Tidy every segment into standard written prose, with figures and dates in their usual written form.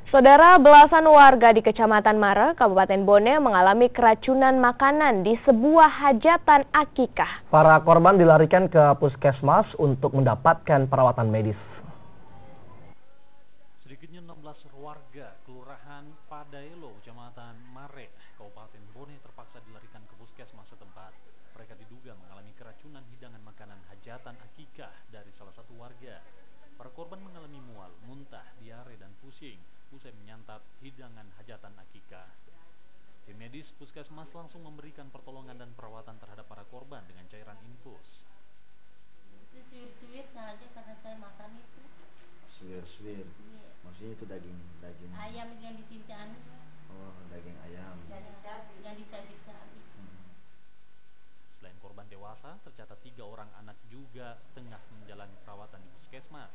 Saudara, belasan warga di Kecamatan Mare, Kabupaten Bone mengalami keracunan makanan di sebuah hajatan akikah. Para korban dilarikan ke puskesmas untuk mendapatkan perawatan medis. Sedikitnya 16 warga Kelurahan Padaelo, Kecamatan Mare, Kabupaten Bone terpaksa dilarikan ke puskesmas setempat. Mereka diduga mengalami keracunan hidangan makanan hajatan akikah dari salah satu warga. Para korban mengalami mual, muntah, diare, dan pusing usai menyantap hidangan hajatan akikah. Tim medis puskesmas langsung memberikan pertolongan dan perawatan terhadap para korban dengan cairan infus. Suwir saja karena saya makan itu. Suwir. Maksudnya itu daging ayam yang dicincang. Oh, daging ayam. Yang dicabik-cabik. Selain korban dewasa, tercatat 3 orang anak juga tengah menjalani perawatan di puskesmas.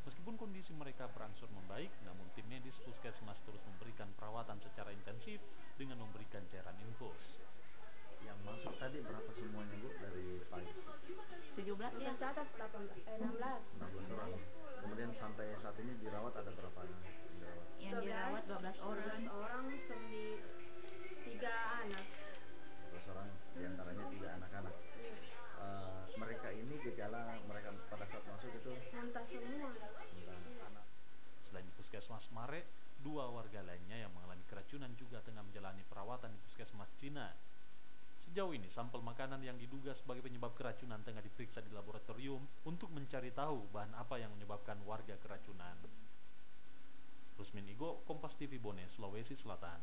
Meskipun kondisi mereka berangsur membaik, namun tim medis puskesmas terus memberikan perawatan secara intensif dengan memberikan cairan infus. Yang masuk tadi berapa semuanya, Bu, dari pagi? 17 yang catat 16 orang. Kemudian sampai saat ini dirawat ada berapa anak? yang dirawat 12 orang. 3 anak. 12 orang, diantaranya 3 anak-anak. Mereka ini gejala mereka pada saat masuk itu Muntah semua. Selain di puskesmas Mare, 2 warga lainnya yang mengalami keracunan juga tengah menjalani perawatan di puskesmas Cina. Sejauh ini, sampel makanan yang diduga sebagai penyebab keracunan tengah diperiksa di laboratorium untuk mencari tahu bahan apa yang menyebabkan warga keracunan. Rusmin Igo, Kompas TV Bone, Sulawesi Selatan.